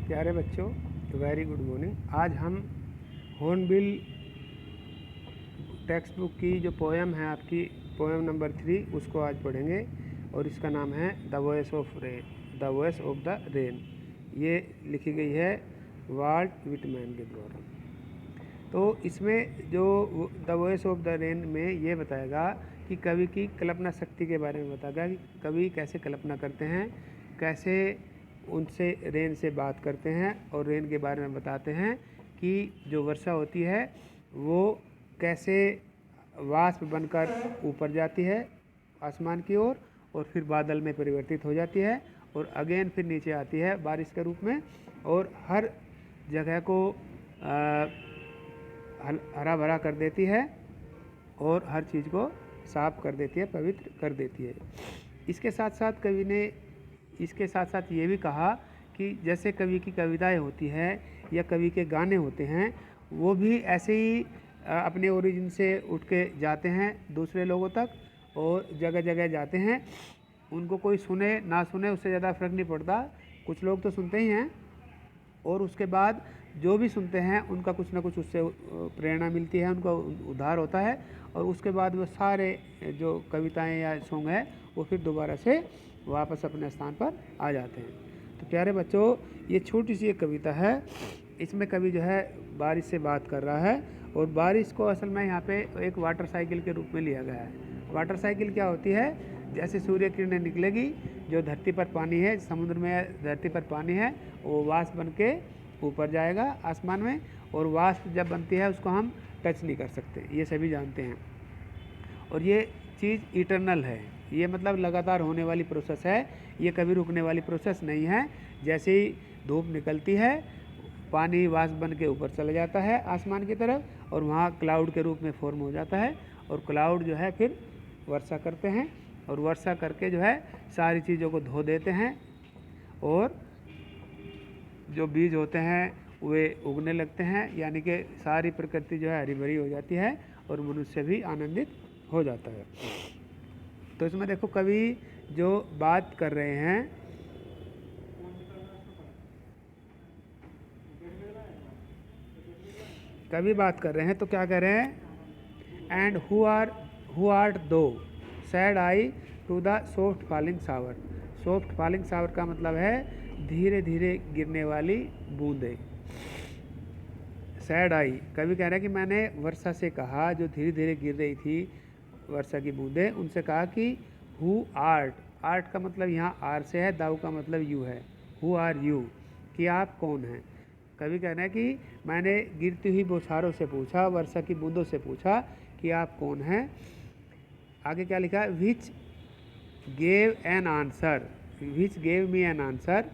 प्यारे बच्चों, very good morning. आज हम हॉर्नबिल टेक्स्ट बुक की जो पोएम है आपकी पोएम नंबर 3 उसको आज पढ़ेंगे और इसका नाम है the voice of rain, the voice of the rain. ये लिखी गई है वाल्ट व्हिटमैन के द्वारा। तो इसमें जो the voice of the rain में ये बताएगा कि कवि की कल्पना शक्ति के बारे में बताएगा कि कवि कैसे कल्पना करते हैं, कैसे उनसे रेन से बात करते हैं और रेन के बारे में बताते हैं कि जो वर्षा होती है वो कैसे वाष्प बनकर ऊपर जाती है आसमान की ओर और फिर बादल में परिवर्तित हो जाती है और अगेन फिर नीचे आती है बारिश के रूप में और हर जगह को हरा भरा कर देती है और हर चीज़ को साफ कर देती है, पवित्र कर देती है। इसके साथ साथ कवि ने इसके साथ साथ ये भी कहा कि जैसे कवि की कविताएं होती हैं या कवि के गाने होते हैं वो भी ऐसे ही अपने ओरिजिन से उठ के जाते हैं दूसरे लोगों तक और जगह जगह जाते हैं। उनको कोई सुने ना सुने उससे ज़्यादा फ़र्क नहीं पड़ता, कुछ लोग तो सुनते ही हैं और उसके बाद जो भी सुनते हैं उनका कुछ ना कुछ उससे प्रेरणा मिलती है, उनका उद्धार होता है और उसके बाद वो सारे जो कविताएं या सॉन्ग है वो फिर दोबारा से वापस अपने स्थान पर आ जाते हैं। तो प्यारे बच्चों, ये छोटी सी एक कविता है। इसमें कवि जो है बारिश से बात कर रहा है और बारिश को असल में यहाँ पे एक वाटर साइकिल के रूप में लिया गया है। वाटर साइकिल क्या होती है? जैसे सूर्य किरणें निकलेगी, जो धरती पर पानी है, समुद्र में धरती पर पानी है, वो वाष्प बन के ऊपर जाएगा आसमान में और वाष्प जब बनती है उसको हम टच नहीं कर सकते, ये सभी जानते हैं। और ये चीज़ इटरनल है, ये मतलब लगातार होने वाली प्रोसेस है, ये कभी रुकने वाली प्रोसेस नहीं है। जैसे ही धूप निकलती है पानी वाष्प बन के ऊपर चला जाता है आसमान की तरफ और वहाँ क्लाउड के रूप में फॉर्म हो जाता है और क्लाउड जो है फिर वर्षा करते हैं और वर्षा करके जो है सारी चीज़ों को धो देते हैं और जो बीज होते हैं वे उगने लगते हैं, यानी कि सारी प्रकृति जो है हरी भरी हो जाती है और मनुष्य भी आनंदित हो जाता है। तो इसमें देखो कवि जो बात कर रहे हैं, कवि बात कर रहे हैं तो क्या कह रहे हैं? And who art thou said I to the soft falling shower. Soft falling shower का मतलब है धीरे धीरे गिरने वाली बूंदें। सैड आई, कवि कह रहे हैं कि मैंने वर्षा से कहा, जो धीरे धीरे गिर रही थी वर्षा की बूंदें, उनसे कहा कि हु आर्ट, आर्ट का मतलब यहाँ आर से है, दाऊ का मतलब यू है, हु आर यू, कि आप कौन हैं। कवि कह रहे हैं कि मैंने गिरती हुई बौछारों से पूछा, वर्षा की बूंदों से पूछा कि आप कौन हैं। आगे क्या लिखा? Which gave an answer, which gave me an answer.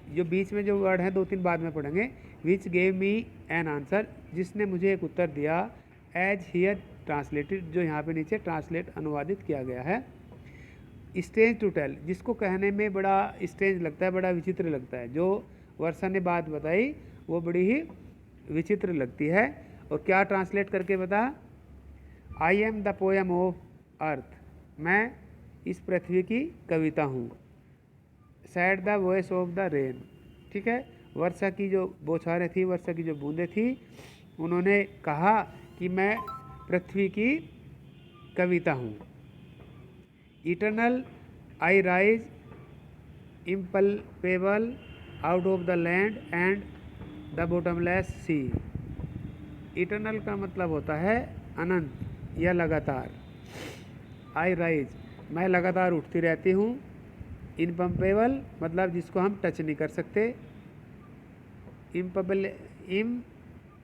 जो बीच में जो वर्ड है 2-3 बाद में पढ़ेंगे। Which gave me an answer, जिसने मुझे एक उत्तर दिया। एज हियर ट्रांसलेटेड, जो यहाँ पे नीचे ट्रांसलेट अनुवादित किया गया है। स्ट्रेंज टू टेल, जिसको कहने में बड़ा स्ट्रेंज लगता है, बड़ा विचित्र लगता है। जो वर्षा ने बात बताई वो बड़ी ही विचित्र लगती है। और क्या ट्रांसलेट करके बता? I am the poem of earth, मैं इस पृथ्वी की कविता हूँ। Sad the voice of the rain, ठीक है, वर्षा की जो बौछारें थी, वर्षा की जो बूंदें थी, उन्होंने कहा कि मैं पृथ्वी की कविता हूँ। Eternal I rise impalpable out of the land and the bottomless sea. Eternal का मतलब होता है अनंत या लगातार। आई राइज, मैं लगातार उठती रहती हूँ। इम्पम्पेबल मतलब जिसको हम टच नहीं कर सकते।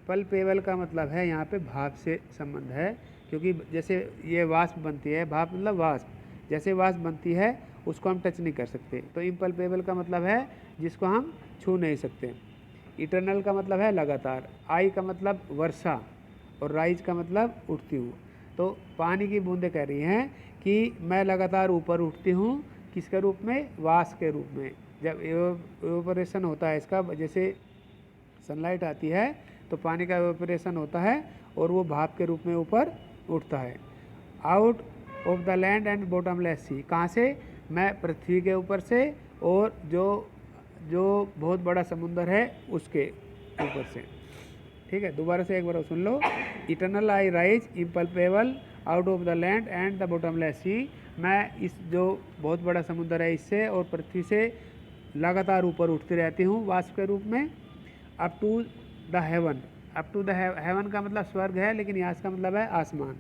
इम्पल्पेबल का मतलब है यहाँ पे भाप से संबंध है, क्योंकि जैसे ये वाष्प बनती है, भाप मतलब वाष्प, जैसे वाष्प बनती है उसको हम टच नहीं कर सकते। तो इम्पल्पेबल का मतलब है जिसको हम छू नहीं सकते। इटर्नल का मतलब है लगातार। आई का मतलब वर्षा और राइज का मतलब उठती हूँ। तो पानी की बूंदें कह रही हैं कि मैं लगातार ऊपर उठती हूँ। किसके रूप में? वाष्प के रूप में। जब एवोपरेशन होता है इसका, जैसे सनलाइट आती है तो पानी का एवोपरेशन होता है और वो भाप के रूप में ऊपर उठता है। Out of the land and bottomless sea, कहाँ से? मैं पृथ्वी के ऊपर से और जो जो बहुत बड़ा समुंदर है उसके ऊपर से। ठीक है, दोबारा से एक बार सुन लो। Eternal I rise impalpable out of the land and the bottomless sea. मैं इस जो बहुत बड़ा समुंदर है इससे और पृथ्वी से लगातार ऊपर उठती रहती हूँ वाष्प के रूप में। Up to the heaven, up to the heaven का मतलब स्वर्ग है, लेकिन यहाँ का मतलब है आसमान।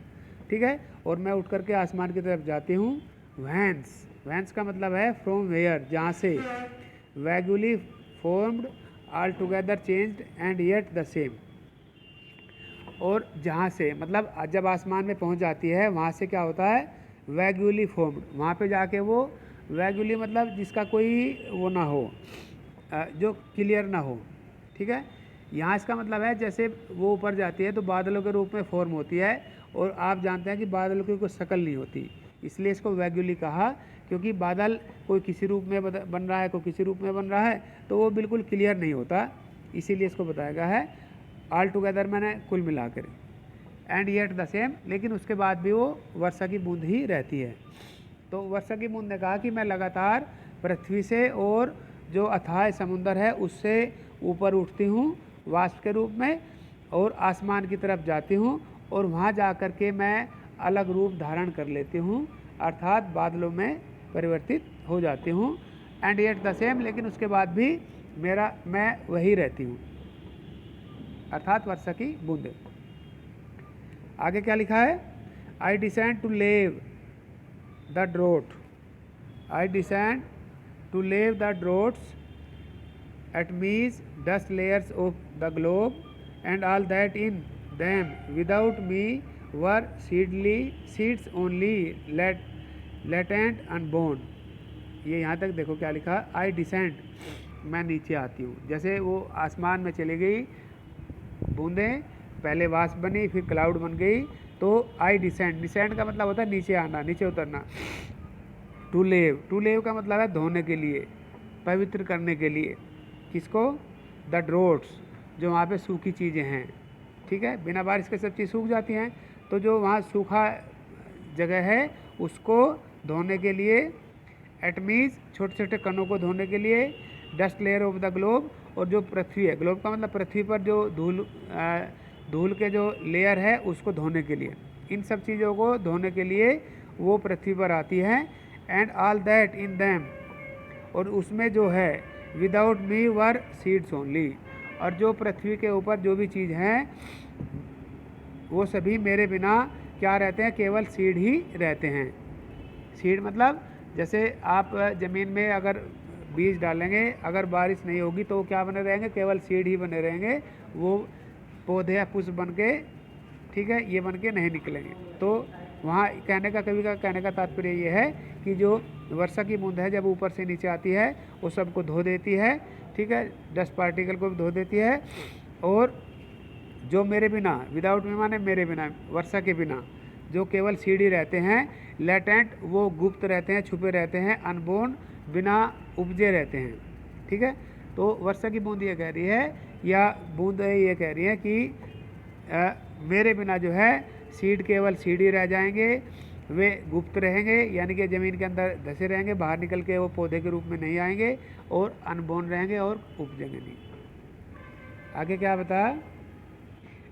ठीक है, और मैं उठ करके आसमान की तरफ जाती हूँ। वैंस, वैंस का मतलब है फ्रॉम वेयर, जहाँ से। Vaguely formed all together changed and yet the same. और जहाँ से मतलब जब आसमान में पहुँच जाती है वहाँ से क्या होता है, वैगुली फॉर्म्ड, वहाँ पे जाके वो वैगुली मतलब जिसका कोई वो ना हो, जो क्लियर ना हो। ठीक है, यहाँ इसका मतलब है जैसे वो ऊपर जाती है तो बादलों के रूप में फॉर्म होती है, और आप जानते हैं कि बादलों की कोई शक्ल नहीं होती, इसलिए इसको वैगुली कहा। क्योंकि बादल कोई किसी रूप में बन रहा है, कोई किसी रूप में बन रहा है, तो वो बिल्कुल क्लियर नहीं होता, इसीलिए इसको बताया गया है ऑल टुगेदर, मैंने कुल मिलाकर। एंड येट द सेम, लेकिन उसके बाद भी वो वर्षा की बूंद ही रहती है। तो वर्षा की बूंद ने कहा कि मैं लगातार पृथ्वी से और जो अथाह समुंदर है उससे ऊपर उठती हूँ वाष्प के रूप में, और आसमान की तरफ जाती हूँ, और वहाँ जा कर के मैं अलग रूप धारण कर लेती हूँ, अर्थात बादलों में परिवर्तित हो जाती हूँ। एंड येट द सेम, लेकिन उसके बाद भी मैं वही रहती हूँ, अर्थात वर्षा की बूंदें। आगे क्या लिखा है, I descend to lave the drought, I descend to lave the droughts at me's dust layers of the globe, and all that in them without me were seeds only latent unborn। ये यहाँ तक देखो क्या लिखा, आई descend, मैं नीचे आती हूँ। जैसे वो आसमान में चली गई बूंदें, पहले वाष्प बनी फिर क्लाउड बन गई, तो आई डिसेंड, डिसेंड का मतलब होता है नीचे आना, नीचे उतरना। टू लेव, टू लेव का मतलब है धोने के लिए, पवित्र करने के लिए। किसको, द ड्रोट्स, जो वहाँ पे सूखी चीज़ें हैं। ठीक है, बिना बारिश के सब चीज़ सूख जाती हैं, तो जो वहाँ सूखा जगह है उसको धोने के लिए, एटमीज छोटे छोटे कणों को धोने के लिए, dust layer of the globe, और जो पृथ्वी है, ग्लोब का मतलब पृथ्वी पर जो धूल के जो लेयर है उसको धोने के लिए, इन सब चीज़ों को धोने के लिए वो पृथ्वी पर आती है। And all that in them, और उसमें जो है विदाउट मी वर सीड्स ओनली, और जो पृथ्वी के ऊपर जो भी चीज़ हैं वो सभी मेरे बिना क्या रहते हैं, केवल सीड ही रहते हैं। सीड मतलब जैसे आप ज़मीन में अगर बीज डालेंगे, अगर बारिश नहीं होगी तो वो क्या बने रहेंगे, केवल सीड ही बने रहेंगे, वो पौधे या पुष्प बन के, ठीक है, ये बन के नहीं निकलेंगे। तो वहाँ कहने का, कवि का कहने का तात्पर्य ये है कि जो वर्षा की बूंद है जब ऊपर से नीचे आती है वो सबको धो देती है। ठीक है, डस्ट पार्टिकल को भी धो देती है, और जो मेरे बिना, विदाउट मी माने मेरे बिना, वर्षा के बिना जो केवल सीढ़ी रहते हैं, लेटेंट वो गुप्त रहते हैं, छुपे रहते हैं, अनबोर्न बिना उपजे रहते हैं। ठीक है, तो वर्षा की बूंद ये कह रही है, या बूंद ये कह रही है कि मेरे बिना जो है सीड केवल सीड ही रह जाएंगे, वे गुप्त रहेंगे, यानी कि ज़मीन के अंदर धसे रहेंगे, बाहर निकल के वो पौधे के रूप में नहीं आएंगे, और अनबोर्न रहेंगे और उपजेंगे नहीं। आगे क्या बताया,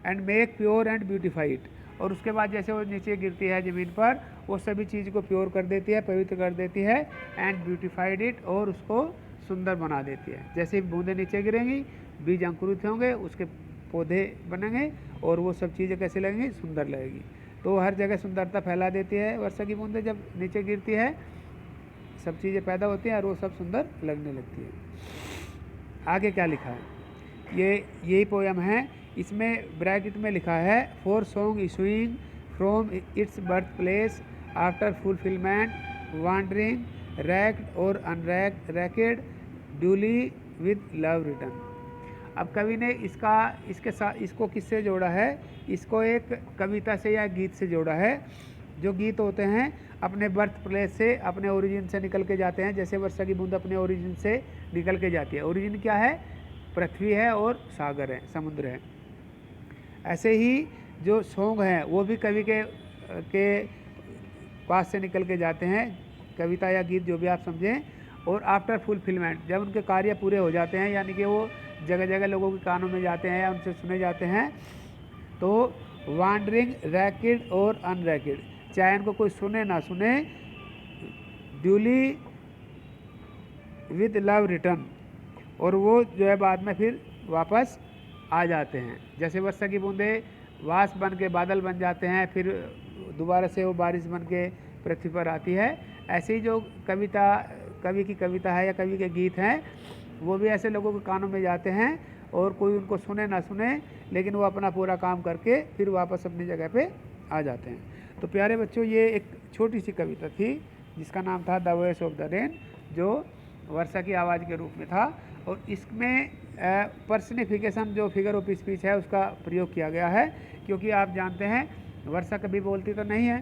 and make pure and beautified, और उसके बाद जैसे वो नीचे गिरती है ज़मीन पर, वो सभी चीज़ को प्योर कर देती है, पवित्र कर देती है, एंड ब्यूटिफाइड इट, और उसको सुंदर बना देती है। जैसे बूंदें नीचे गिरेंगी, बीज अंकुरित होंगे, उसके पौधे बनेंगे, और वो सब चीज़ें कैसे लगेंगी, सुंदर लगेगी। तो हर जगह सुंदरता फैला देती है वर्षा की बूंदें, जब नीचे गिरती है सब चीज़ें पैदा होती हैं और वो सब सुंदर लगने लगती है। आगे क्या लिखा है, यही पोयम है, इसमें ब्रैकेट में लिखा है, for song issuing from its birth place after fulfilment wandering raked और अनरैकेड ड्यूली विद लव रिटर्न। अब कवि ने इसके साथ इसको किससे जोड़ा है, इसको एक कविता से या गीत से जोड़ा है। जो गीत होते हैं अपने बर्थ प्लेस से, अपने ओरिजिन से निकल के जाते हैं, जैसे वर्षा की बूंद अपने ओरिजिन से निकल के जाती है। ओरिजिन क्या है, पृथ्वी है और सागर है, समुद्र है। ऐसे ही जो सॉन्ग हैं वो भी कवि के पास से निकल के जाते हैं, कविता या गीत जो भी आप समझें, और आफ्टर फुलफिलमेंट, जब उनके कार्य पूरे हो जाते हैं, यानी कि वो जगह जगह लोगों के कानों में जाते हैं या उनसे सुने जाते हैं, तो वांडरिंग रैकिड और अनरैकिड, चाहे इनको कोई सुने ना सुने, ड्यूली विद लव रिटर्न, और वो जो है बाद में फिर वापस आ जाते हैं। जैसे वर्षा की बूंदें वाष्प बन के बादल बन जाते हैं, फिर दोबारा से वो बारिश बन के पृथ्वी पर आती है, ऐसे ही जो कवि की कविता है या कवि के गीत हैं, वो भी ऐसे लोगों के कानों में जाते हैं और कोई उनको सुने ना सुने, लेकिन वो अपना पूरा काम करके फिर वापस अपनी जगह पे आ जाते हैं। तो प्यारे बच्चों, ये एक छोटी सी कविता थी जिसका नाम था the voice of the rain, जो वर्षा की आवाज़ के रूप में था। और इसमें पर्सनिफिकेशन जो फिगर ऑफ स्पीच है उसका प्रयोग किया गया है, क्योंकि आप जानते हैं वर्षा कभी बोलती तो नहीं है,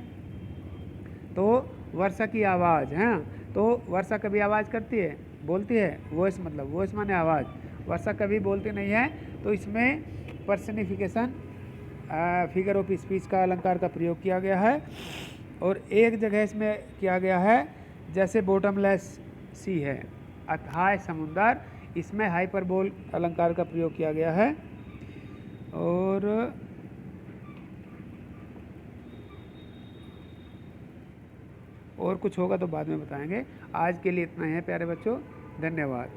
तो वर्षा की आवाज़ है, तो वर्षा कभी आवाज़ करती है, बोलती है, वॉइस मतलब वॉइस माने आवाज़, वर्षा कभी बोलती नहीं है। तो इसमें पर्सनिफिकेशन फिगर ऑफ स्पीच का अलंकार का प्रयोग किया गया है। और एक जगह इसमें किया गया है, जैसे बॉटमलेस सी है, अथाह समुंदर, इसमें हाइपरबोल अलंकार का प्रयोग किया गया है। और कुछ होगा तो बाद में बताएंगे। आज के लिए इतना ही है प्यारे बच्चों, धन्यवाद।